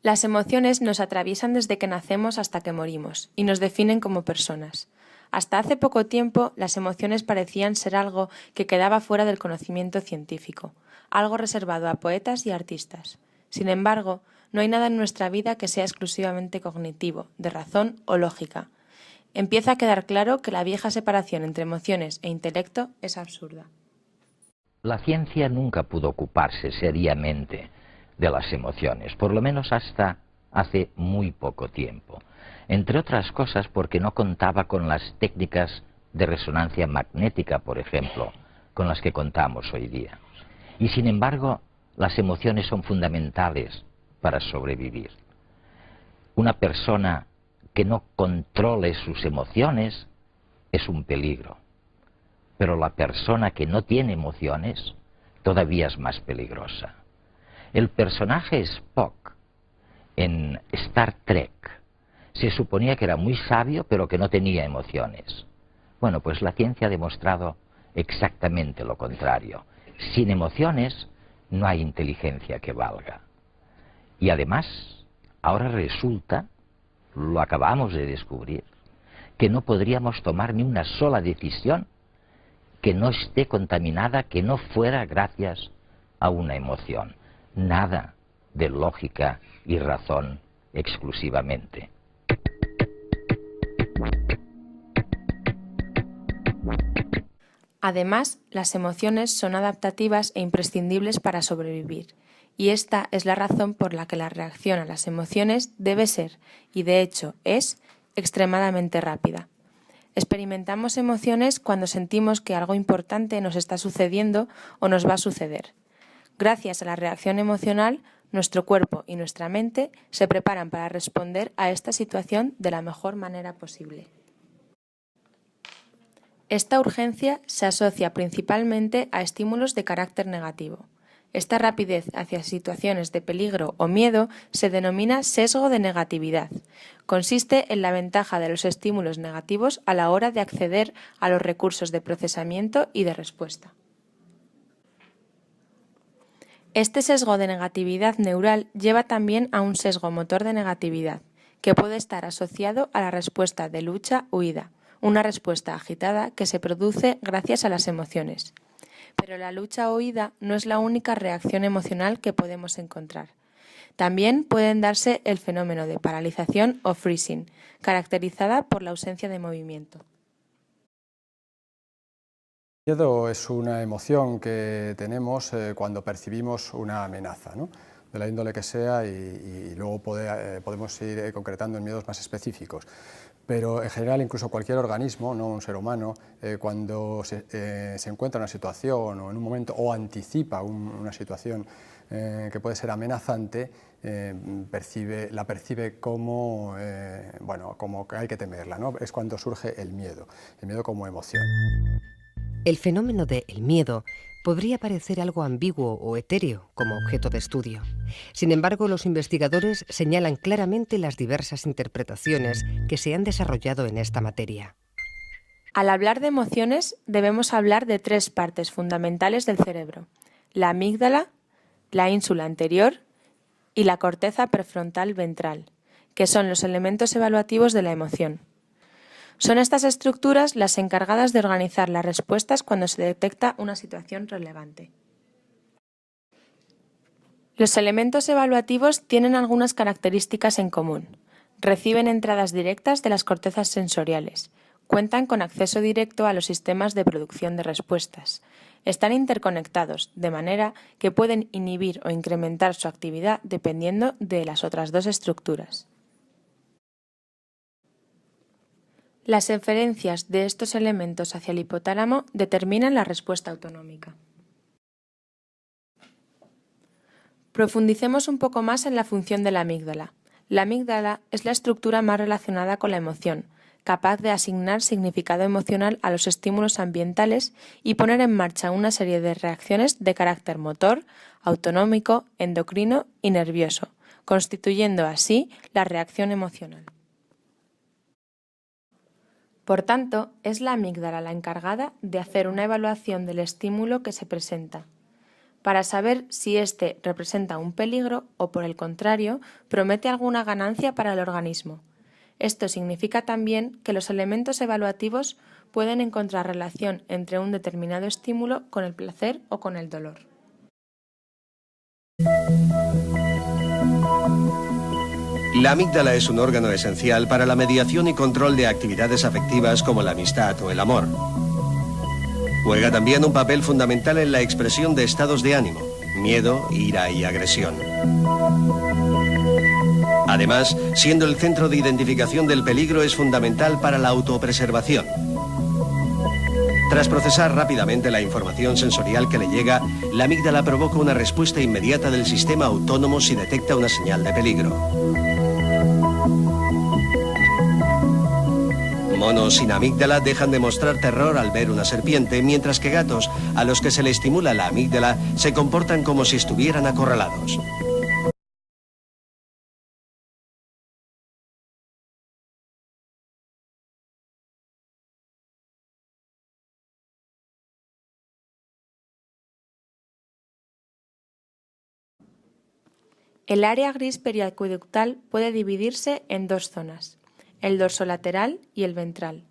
Las emociones nos atraviesan desde que nacemos hasta que morimos y nos definen como personas. Hasta hace poco tiempo, las emociones parecían ser algo que quedaba fuera del conocimiento científico, algo reservado a poetas y artistas. Sin embargo, no hay nada en nuestra vida que sea exclusivamente cognitivo, de razón o lógica. Empieza a quedar claro que la vieja separación entre emociones e intelecto es absurda. La ciencia nunca pudo ocuparse seriamente de las emociones, por lo menos hasta hace muy poco tiempo. Entre otras cosas porque no contaba con las técnicas de resonancia magnética, por ejemplo, con las que contamos hoy día. Y sin embargo, las emociones son fundamentales para sobrevivir. Una persona que no controle sus emociones es un peligro. Pero la persona que no tiene emociones todavía es más peligrosa. El personaje Spock en Star Trek se suponía que era muy sabio, pero que no tenía emociones. Bueno, pues la ciencia ha demostrado exactamente lo contrario. Sin emociones no hay inteligencia que valga. Y además, ahora resulta, lo acabamos de descubrir, que no podríamos tomar ni una sola decisión que no esté contaminada, que no fuera gracias a una emoción. Nada de lógica y razón exclusivamente. Además, las emociones son adaptativas e imprescindibles para sobrevivir, y esta es la razón por la que la reacción a las emociones debe ser, y de hecho es, extremadamente rápida. Experimentamos emociones cuando sentimos que algo importante nos está sucediendo o nos va a suceder. Gracias a la reacción emocional, nuestro cuerpo y nuestra mente se preparan para responder a esta situación de la mejor manera posible. Esta urgencia se asocia principalmente a estímulos de carácter negativo. Esta rapidez hacia situaciones de peligro o miedo se denomina sesgo de negatividad. Consiste en la ventaja de los estímulos negativos a la hora de acceder a los recursos de procesamiento y de respuesta. Este sesgo de negatividad neural lleva también a un sesgo motor de negatividad, que puede estar asociado a la respuesta de lucha-huida, una respuesta agitada que se produce gracias a las emociones. Pero la lucha o huida no es la única reacción emocional que podemos encontrar. También pueden darse el fenómeno de paralización o freezing, caracterizada por la ausencia de movimiento. El miedo es una emoción que tenemos cuando percibimos una amenaza, ¿no? De la índole que sea, y luego podemos ir concretando en miedos más específicos. Pero en general, incluso cualquier organismo, no un ser humano, cuando se encuentra en una situación o en un momento o anticipa una situación que puede ser amenazante, la percibe como, como que hay que temerla, ¿no? Es cuando surge el miedo como emoción. El fenómeno del miedo podría parecer algo ambiguo o etéreo como objeto de estudio. Sin embargo, los investigadores señalan claramente las diversas interpretaciones que se han desarrollado en esta materia. Al hablar de emociones, debemos hablar de tres partes fundamentales del cerebro: la amígdala, la ínsula anterior y la corteza prefrontal ventral, que son los elementos evaluativos de la emoción. Son estas estructuras las encargadas de organizar las respuestas cuando se detecta una situación relevante. Los elementos evaluativos tienen algunas características en común. Reciben entradas directas de las cortezas sensoriales. Cuentan con acceso directo a los sistemas de producción de respuestas. Están interconectados, de manera que pueden inhibir o incrementar su actividad dependiendo de las otras dos estructuras. Las inferencias de estos elementos hacia el hipotálamo determinan la respuesta autonómica. Profundicemos un poco más en la función de la amígdala. La amígdala es la estructura más relacionada con la emoción, capaz de asignar significado emocional a los estímulos ambientales y poner en marcha una serie de reacciones de carácter motor, autonómico, endocrino y nervioso, constituyendo así la reacción emocional. Por tanto, es la amígdala la encargada de hacer una evaluación del estímulo que se presenta. para saber si éste representa un peligro o, por el contrario, promete alguna ganancia para el organismo. Esto significa también que los elementos evaluativos pueden encontrar relación entre un determinado estímulo con el placer o con el dolor. La amígdala es un órgano esencial para la mediación y control de actividades afectivas como la amistad o el amor. Juega también un papel fundamental en la expresión de estados de ánimo, miedo, ira y agresión. Además, siendo el centro de identificación del peligro, es fundamental para la autopreservación. Tras procesar rápidamente la información sensorial que le llega, la amígdala provoca una respuesta inmediata del sistema autónomo si detecta una señal de peligro. Monos sin amígdala dejan de mostrar terror al ver una serpiente, mientras que gatos, a los que se le estimula la amígdala, se comportan como si estuvieran acorralados. El área gris periacueductal puede dividirse en dos zonas, el dorsolateral y el ventral.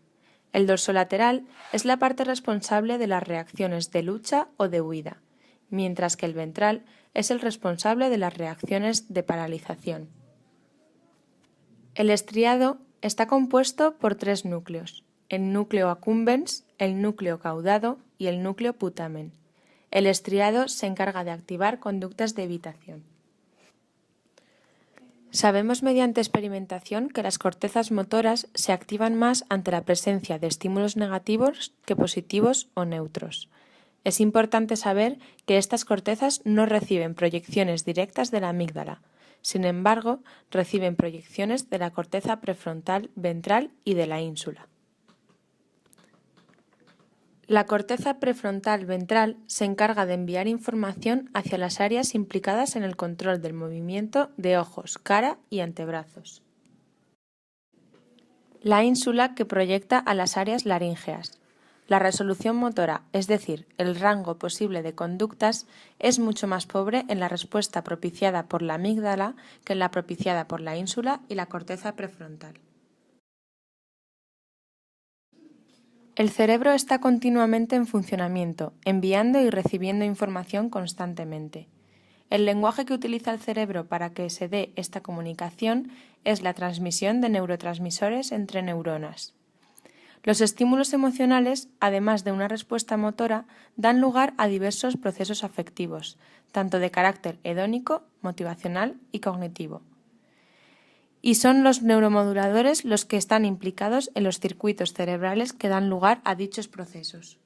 El dorsolateral es la parte responsable de las reacciones de lucha o de huida, mientras que el ventral es el responsable de las reacciones de paralización. El estriado está compuesto por tres núcleos, el núcleo accumbens, el núcleo caudado y el núcleo putamen. El estriado se encarga de activar conductas de evitación. Sabemos mediante experimentación que las cortezas motoras se activan más ante la presencia de estímulos negativos que positivos o neutros. Es importante saber que estas cortezas no reciben proyecciones directas de la amígdala, sin embargo, reciben proyecciones de la corteza prefrontal ventral y de la ínsula. La corteza prefrontal ventral se encarga de enviar información hacia las áreas implicadas en el control del movimiento de ojos, cara y antebrazos. La ínsula que proyecta a las áreas laríngeas. La resolución motora, es decir, el rango posible de conductas, es mucho más pobre en la respuesta propiciada por la amígdala que en la propiciada por la ínsula y la corteza prefrontal. El cerebro está continuamente en funcionamiento, enviando y recibiendo información constantemente. El lenguaje que utiliza el cerebro para que se dé esta comunicación es la transmisión de neurotransmisores entre neuronas. Los estímulos emocionales, además de una respuesta motora, dan lugar a diversos procesos afectivos, tanto de carácter hedónico, motivacional y cognitivo. Y son los neuromoduladores los que están implicados en los circuitos cerebrales que dan lugar a dichos procesos.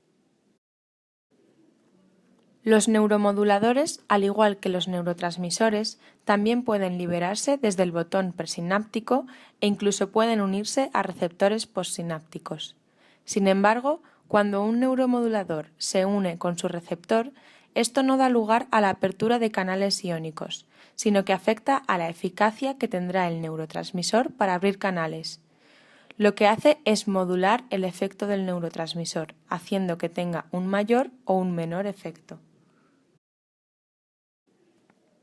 Los neuromoduladores, al igual que los neurotransmisores, también pueden liberarse desde el botón presináptico e incluso pueden unirse a receptores postsinápticos. Sin embargo, cuando un neuromodulador se une con su receptor, esto no da lugar a la apertura de canales iónicos, sino que afecta a la eficacia que tendrá el neurotransmisor para abrir canales. Lo que hace es modular el efecto del neurotransmisor, haciendo que tenga un mayor o un menor efecto.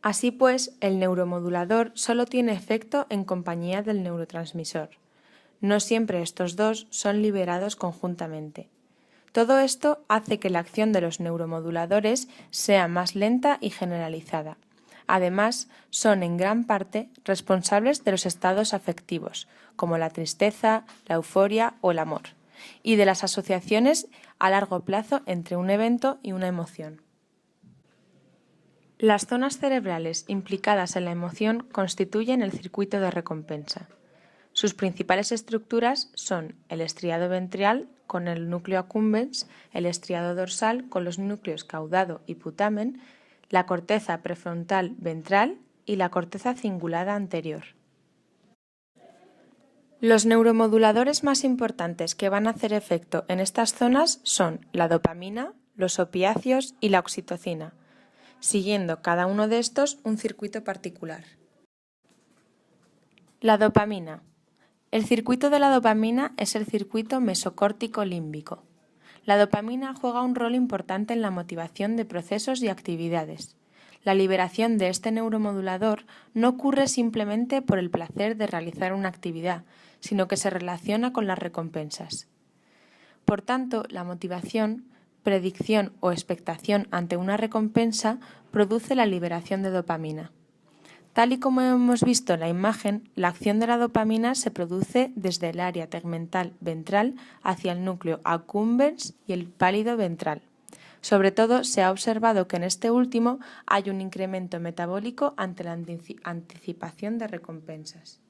Así pues, el neuromodulador solo tiene efecto en compañía del neurotransmisor. No siempre estos dos son liberados conjuntamente. Todo esto hace que la acción de los neuromoduladores sea más lenta y generalizada. Además, son en gran parte responsables de los estados afectivos, como la tristeza, la euforia o el amor, y de las asociaciones a largo plazo entre un evento y una emoción. Las zonas cerebrales implicadas en la emoción constituyen el circuito de recompensa. Sus principales estructuras son el estriado ventral con el núcleo accumbens, el estriado dorsal con los núcleos caudado y putamen, la corteza prefrontal ventral y la corteza cingulada anterior. Los neuromoduladores más importantes que van a hacer efecto en estas zonas son la dopamina, los opiáceos y la oxitocina, siguiendo cada uno de estos un circuito particular. La dopamina. El circuito de la dopamina es el circuito mesocórtico límbico. La dopamina juega un rol importante en la motivación de procesos y actividades. La liberación de este neuromodulador no ocurre simplemente por el placer de realizar una actividad, sino que se relaciona con las recompensas. Por tanto, la motivación, predicción o expectación ante una recompensa produce la liberación de dopamina. Tal y como hemos visto en la imagen, la acción de la dopamina se produce desde el área tegmental ventral hacia el núcleo accumbens y el pálido ventral. Sobre todo, se ha observado que en este último hay un incremento metabólico ante la anticipación de recompensas.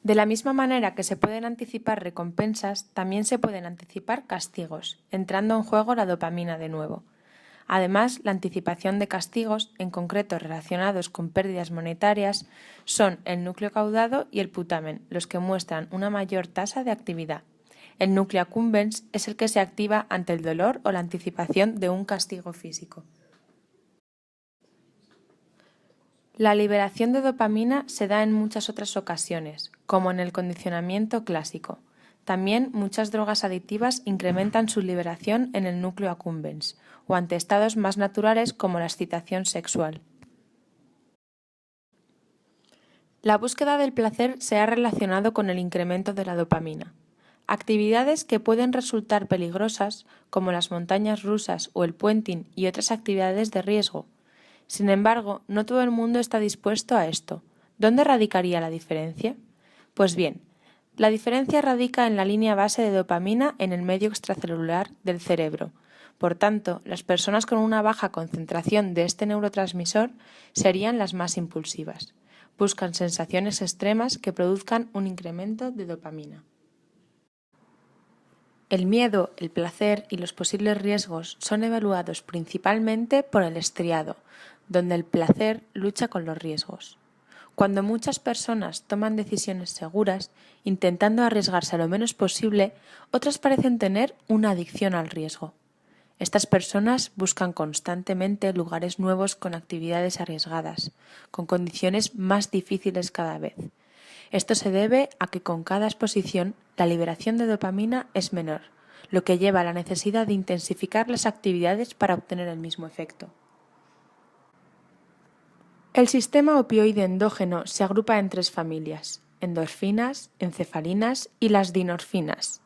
De la misma manera que se pueden anticipar recompensas, también se pueden anticipar castigos, entrando en juego la dopamina de nuevo. Además, la anticipación de castigos, en concreto relacionados con pérdidas monetarias, son el núcleo caudado y el putamen, los que muestran una mayor tasa de actividad. El núcleo accumbens es el que se activa ante el dolor o la anticipación de un castigo físico. La liberación de dopamina se da en muchas otras ocasiones, como en el condicionamiento clásico. También muchas drogas adictivas incrementan su liberación en el núcleo accumbens, o ante estados más naturales como la excitación sexual. La búsqueda del placer se ha relacionado con el incremento de la dopamina. Actividades que pueden resultar peligrosas, como las montañas rusas o el puenting y otras actividades de riesgo. Sin embargo, no todo el mundo está dispuesto a esto. ¿Dónde radicaría la diferencia? Pues bien, la diferencia radica en la línea base de dopamina en el medio extracelular del cerebro. Por tanto, las personas con una baja concentración de este neurotransmisor serían las más impulsivas. Buscan sensaciones extremas que produzcan un incremento de dopamina. El miedo, el placer y los posibles riesgos son evaluados principalmente por el estriado, donde el placer lucha con los riesgos. Cuando muchas personas toman decisiones seguras, intentando arriesgarse lo menos posible, otras parecen tener una adicción al riesgo. Estas personas buscan constantemente lugares nuevos con actividades arriesgadas, con condiciones más difíciles cada vez. Esto se debe a que con cada exposición la liberación de dopamina es menor, lo que lleva a la necesidad de intensificar las actividades para obtener el mismo efecto. El sistema opioide endógeno se agrupa en 3 familias: endorfinas, encefalinas y las dinorfinas.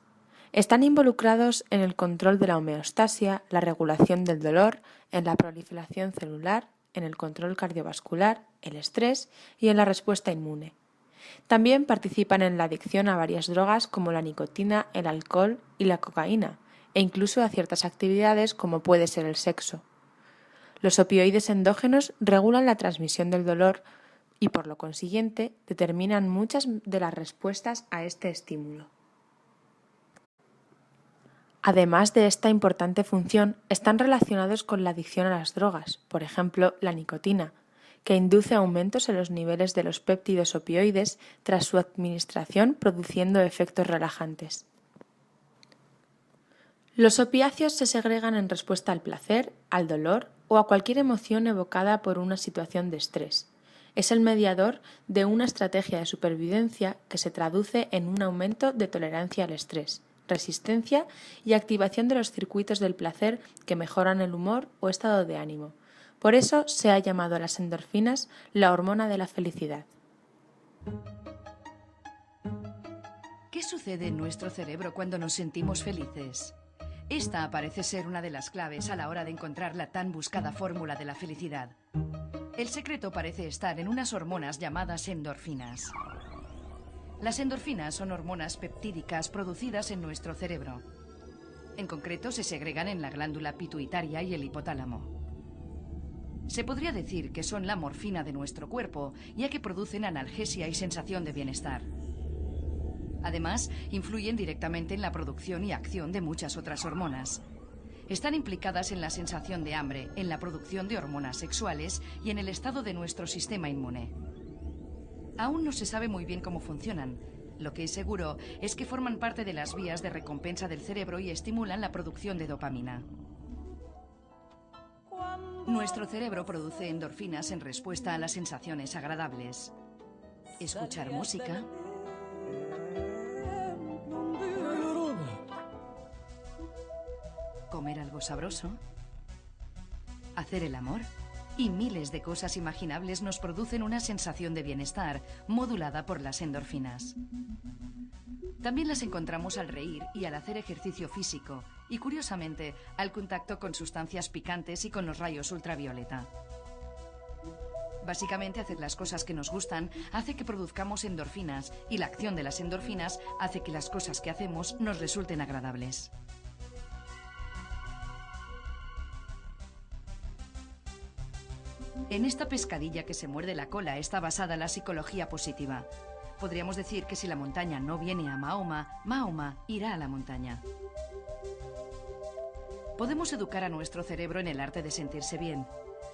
Están involucrados en el control de la homeostasia, la regulación del dolor, en la proliferación celular, en el control cardiovascular, el estrés y en la respuesta inmune. También participan en la adicción a varias drogas como la nicotina, el alcohol y la cocaína, e incluso a ciertas actividades como puede ser el sexo. Los opioides endógenos regulan la transmisión del dolor y, por lo consiguiente, determinan muchas de las respuestas a este estímulo. Además de esta importante función, están relacionados con la adicción a las drogas, por ejemplo, la nicotina, que induce aumentos en los niveles de los péptidos opioides tras su administración, produciendo efectos relajantes. Los opiáceos se segregan en respuesta al placer, al dolor o a cualquier emoción evocada por una situación de estrés. Es el mediador de una estrategia de supervivencia que se traduce en un aumento de tolerancia al estrés, resistencia y activación de los circuitos del placer que mejoran el humor o estado de ánimo. Por eso se ha llamado a las endorfinas la hormona de la felicidad. ¿Qué sucede en nuestro cerebro cuando nos sentimos felices? Esta parece ser una de las claves a la hora de encontrar la tan buscada fórmula de la felicidad. El secreto parece estar en unas hormonas llamadas endorfinas. Las endorfinas son hormonas peptídicas producidas en nuestro cerebro. En concreto, se segregan en la glándula pituitaria y el hipotálamo. Se podría decir que son la morfina de nuestro cuerpo, ya que producen analgesia y sensación de bienestar. Además, influyen directamente en la producción y acción de muchas otras hormonas. Están implicadas en la sensación de hambre, en la producción de hormonas sexuales y en el estado de nuestro sistema inmune. Aún no se sabe muy bien cómo funcionan. Lo que es seguro es que forman parte de las vías de recompensa del cerebro y estimulan la producción de dopamina. Nuestro cerebro produce endorfinas en respuesta a las sensaciones agradables. Escuchar música, algo sabroso, hacer el amor y miles de cosas imaginables nos producen una sensación de bienestar modulada por las endorfinas. También las encontramos al reír y al hacer ejercicio físico y, curiosamente, al contacto con sustancias picantes y con los rayos ultravioleta. Básicamente, hacer las cosas que nos gustan hace que produzcamos endorfinas y la acción de las endorfinas hace que las cosas que hacemos nos resulten agradables. En esta pescadilla que se muerde la cola está basada la psicología positiva. Podríamos decir que si la montaña no viene a Mahoma, Mahoma irá a la montaña. Podemos educar a nuestro cerebro en el arte de sentirse bien.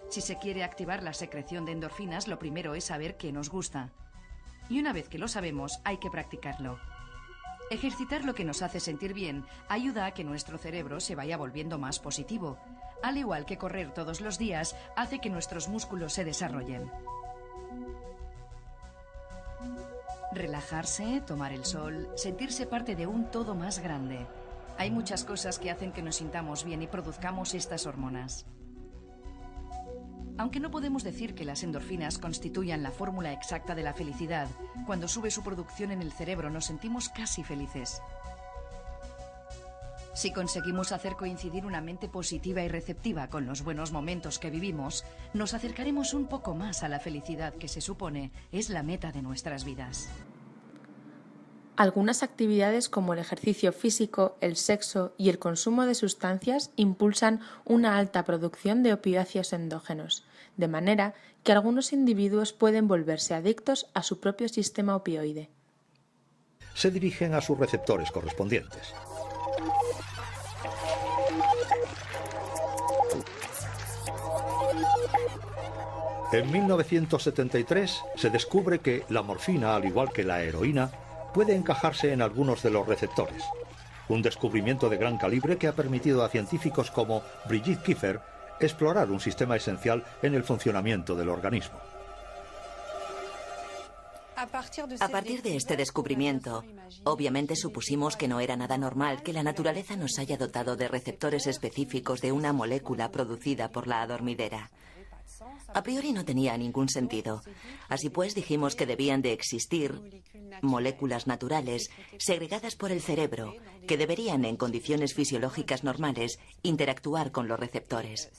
Si se quiere activar la secreción de endorfinas, lo primero es saber qué nos gusta. Y una vez que lo sabemos, hay que practicarlo. Ejercitar lo que nos hace sentir bien ayuda a que nuestro cerebro se vaya volviendo más positivo. Al igual que correr todos los días hace que nuestros músculos se desarrollen. Relajarse, tomar el sol, sentirse parte de un todo más grande. Hay muchas cosas que hacen que nos sintamos bien y produzcamos estas hormonas. Aunque no podemos decir que las endorfinas constituyan la fórmula exacta de la felicidad, cuando sube su producción en el cerebro nos sentimos casi felices. Si conseguimos hacer coincidir una mente positiva y receptiva con los buenos momentos que vivimos, nos acercaremos un poco más a la felicidad que se supone es la meta de nuestras vidas. Algunas actividades como el ejercicio físico, el sexo y el consumo de sustancias impulsan una alta producción de opiáceos endógenos, de manera que algunos individuos pueden volverse adictos a su propio sistema opioide. Se dirigen a sus receptores correspondientes. En 1973 se descubre que la morfina, al igual que la heroína, puede encajarse en algunos de los receptores. Un descubrimiento de gran calibre que ha permitido a científicos como Brigitte Kiefer explorar un sistema esencial en el funcionamiento del organismo. A partir de este descubrimiento, obviamente supusimos que no era nada normal que la naturaleza nos haya dotado de receptores específicos de una molécula producida por la adormidera. A priori no tenía ningún sentido. Así pues, dijimos que debían de existir moléculas naturales segregadas por el cerebro que deberían, en condiciones fisiológicas normales, interactuar con los receptores.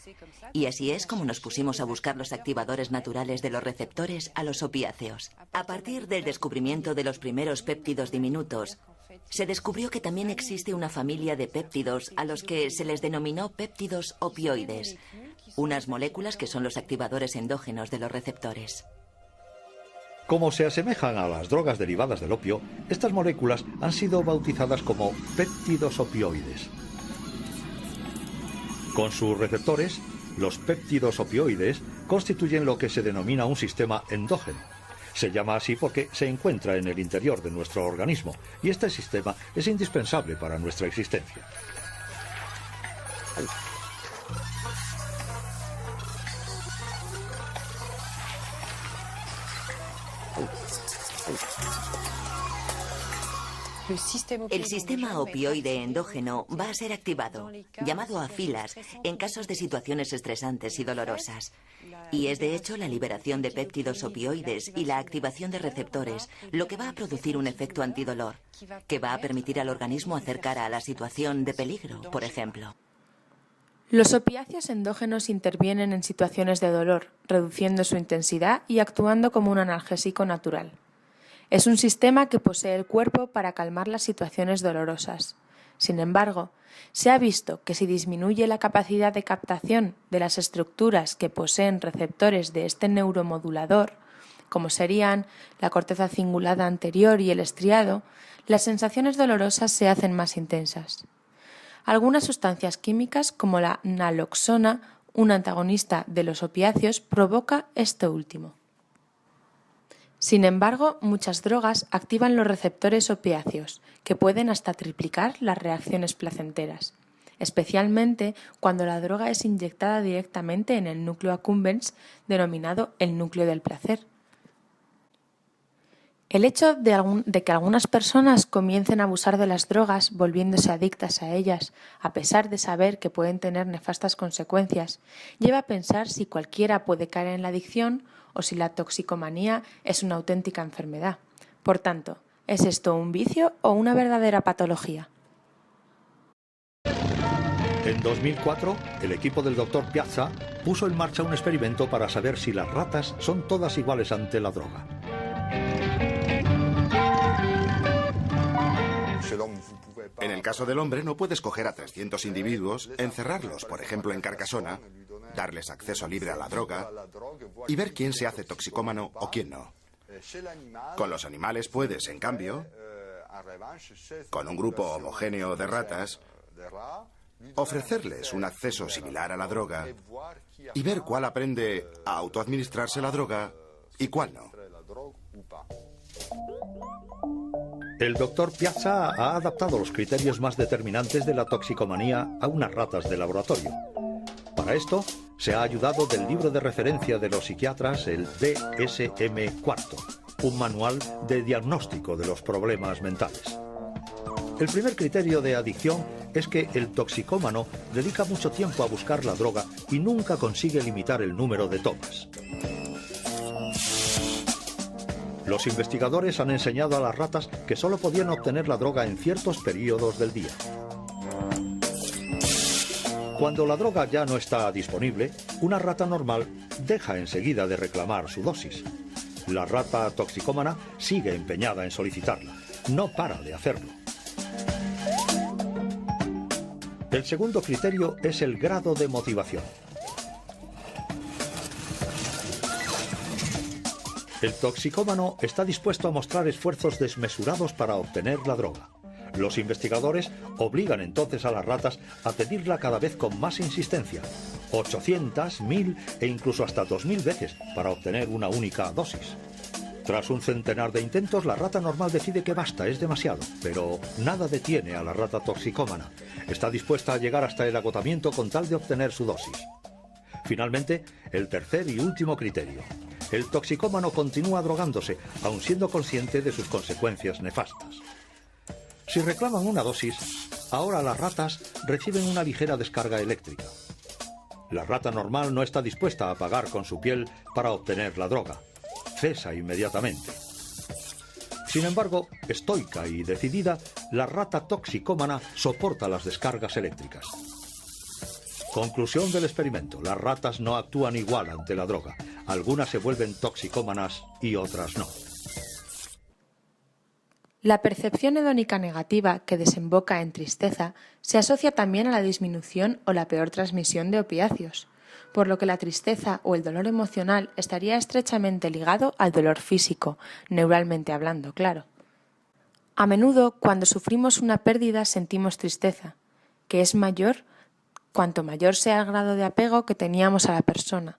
Y así es como nos pusimos a buscar los activadores naturales de los receptores a los opiáceos. A partir del descubrimiento de los primeros péptidos diminutos, se descubrió que también existe una familia de péptidos a los que se les denominó péptidos opioides, unas moléculas que son los activadores endógenos de los receptores. Como se asemejan a las drogas derivadas del opio, estas moléculas han sido bautizadas como péptidos opioides. Con sus receptores, los péptidos opioides constituyen lo que se denomina un sistema endógeno. Se llama así porque se encuentra en el interior de nuestro organismo y este sistema es indispensable para nuestra existencia. El sistema opioide endógeno va a ser activado, llamado afilas, en casos de situaciones estresantes y dolorosas. Y es de hecho la liberación de péptidos opioides y la activación de receptores lo que va a producir un efecto antidolor, que va a permitir al organismo hacer cara a la situación de peligro, por ejemplo. Los opiáceos endógenos intervienen en situaciones de dolor, reduciendo su intensidad y actuando como un analgésico natural. Es un sistema que posee el cuerpo para calmar las situaciones dolorosas. Sin embargo, se ha visto que si disminuye la capacidad de captación de las estructuras que poseen receptores de este neuromodulador, como serían la corteza cingulada anterior y el estriado, las sensaciones dolorosas se hacen más intensas. Algunas sustancias químicas, como la naloxona, un antagonista de los opiáceos, provoca esto último. Sin embargo, muchas drogas activan los receptores opiáceos, que pueden hasta triplicar las reacciones placenteras, especialmente cuando la droga es inyectada directamente en el núcleo accumbens, denominado el núcleo del placer. El hecho de que algunas personas comiencen a abusar de las drogas, volviéndose adictas a ellas, a pesar de saber que pueden tener nefastas consecuencias, lleva a pensar si cualquiera puede caer en la adicción o si la toxicomanía es una auténtica enfermedad. Por tanto, ¿es esto un vicio o una verdadera patología? En 2004, el equipo del Dr. Piazza puso en marcha un experimento para saber si las ratas son todas iguales ante la droga. En el caso del hombre, no puedes coger a 300 individuos, encerrarlos, por ejemplo, en Carcassona, darles acceso libre a la droga y ver quién se hace toxicómano o quién no. Con los animales puedes, en cambio, con un grupo homogéneo de ratas, ofrecerles un acceso similar a la droga y ver cuál aprende a autoadministrarse la droga y cuál no. El Dr. Piazza ha adaptado los criterios más determinantes de la toxicomanía a unas ratas de laboratorio. Para esto, se ha ayudado del libro de referencia de los psiquiatras, el DSM-4, un manual de diagnóstico de los problemas mentales. El primer criterio de adicción es que el toxicómano dedica mucho tiempo a buscar la droga y nunca consigue limitar el número de tomas. Los investigadores han enseñado a las ratas que solo podían obtener la droga en ciertos periodos del día. Cuando la droga ya no está disponible, una rata normal deja enseguida de reclamar su dosis. La rata toxicómana sigue empeñada en solicitarla, no para de hacerlo. El segundo criterio es el grado de motivación. El toxicómano está dispuesto a mostrar esfuerzos desmesurados para obtener la droga. Los investigadores obligan entonces a las ratas a pedirla cada vez con más insistencia, 800, 1000 e incluso hasta 2000 veces para obtener una única dosis. Tras un centenar de intentos, la rata normal decide que basta, es demasiado, pero nada detiene a la rata toxicómana. Está dispuesta a llegar hasta el agotamiento con tal de obtener su dosis. Finalmente, el tercer y último criterio. El toxicómano continúa drogándose, aun siendo consciente de sus consecuencias nefastas. Si reclaman una dosis, ahora las ratas reciben una ligera descarga eléctrica. La rata normal no está dispuesta a pagar con su piel para obtener la droga. Cesa inmediatamente. Sin embargo, estoica y decidida, la rata toxicómana soporta las descargas eléctricas. Conclusión del experimento: las ratas no actúan igual ante la droga. Algunas se vuelven toxicómanas y otras no. La percepción hedónica negativa, que desemboca en tristeza, se asocia también a la disminución o la peor transmisión de opiáceos, por lo que la tristeza o el dolor emocional estaría estrechamente ligado al dolor físico, neuralmente hablando, claro. A menudo, cuando sufrimos una pérdida, sentimos tristeza, que es mayor cuanto mayor sea el grado de apego que teníamos a la persona.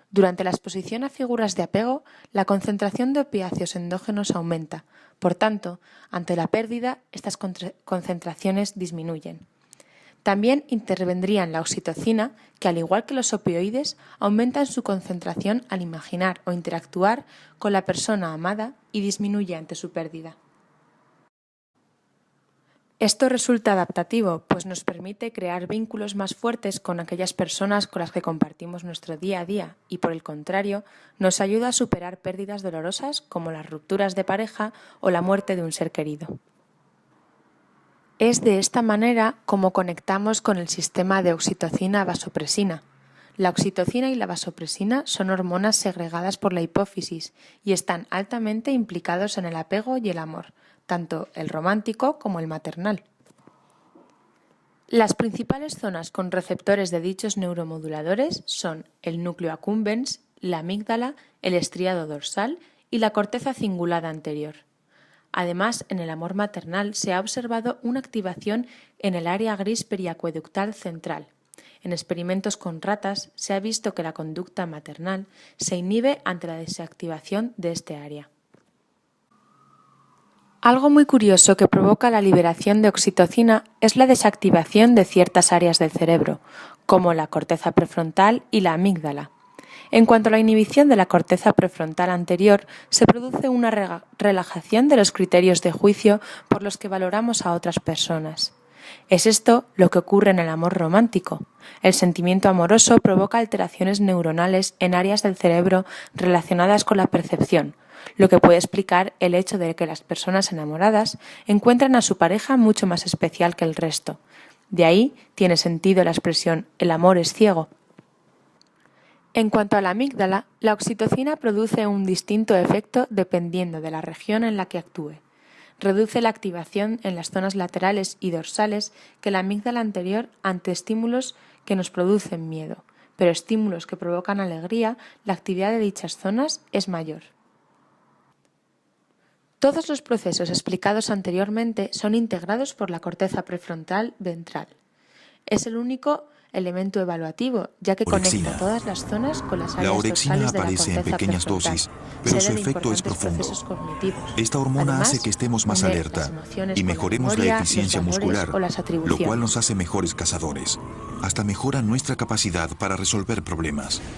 Durante la exposición a figuras de apego, la concentración de opiáceos endógenos aumenta. Por tanto, ante la pérdida, estas concentraciones disminuyen. También intervendrían la oxitocina, que al igual que los opioides, aumentan su concentración al imaginar o interactuar con la persona amada y disminuye ante su pérdida. Esto resulta adaptativo, pues nos permite crear vínculos más fuertes con aquellas personas con las que compartimos nuestro día a día y, por el contrario, nos ayuda a superar pérdidas dolorosas como las rupturas de pareja o la muerte de un ser querido. Es de esta manera como conectamos con el sistema de oxitocina-vasopresina. La oxitocina y la vasopresina son hormonas segregadas por la hipófisis y están altamente implicados en el apego y el amor, tanto el romántico como el maternal. Las principales zonas con receptores de dichos neuromoduladores son el núcleo accumbens, la amígdala, el estriado dorsal y la corteza cingulada anterior. Además, en el amor maternal se ha observado una activación en el área gris periacueductal central. En experimentos con ratas se ha visto que la conducta maternal se inhibe ante la desactivación de este área. Algo muy curioso que provoca la liberación de oxitocina es la desactivación de ciertas áreas del cerebro, como la corteza prefrontal y la amígdala. En cuanto a la inhibición de la corteza prefrontal anterior, se produce una relajación de los criterios de juicio por los que valoramos a otras personas. Es esto lo que ocurre en el amor romántico. El sentimiento amoroso provoca alteraciones neuronales en áreas del cerebro relacionadas con la percepción, lo que puede explicar el hecho de que las personas enamoradas encuentran a su pareja mucho más especial que el resto. De ahí tiene sentido la expresión «el amor es ciego». En cuanto a la amígdala, la oxitocina produce un distinto efecto dependiendo de la región en la que actúe. Reduce la activación en las zonas laterales y dorsales que la amígdala anterior ante estímulos que nos producen miedo, pero estímulos que provocan alegría, la actividad de dichas zonas es mayor. Todos los procesos explicados anteriormente son integrados por la corteza prefrontal ventral. Es el único elemento evaluativo, ya que conecta todas las zonas con las áreas dorsales de la corteza en pequeñas prefrontal, dosis, pero su sede de efecto es importantes profundo. procesos cognitivos. Esta hormona Además, hace que estemos más une alerta las emociones y con la mejoremos memoria, la eficiencia los valores muscular, o las lo atribuciones. cual nos hace mejores cazadores. Hasta mejora nuestra capacidad para resolver problemas.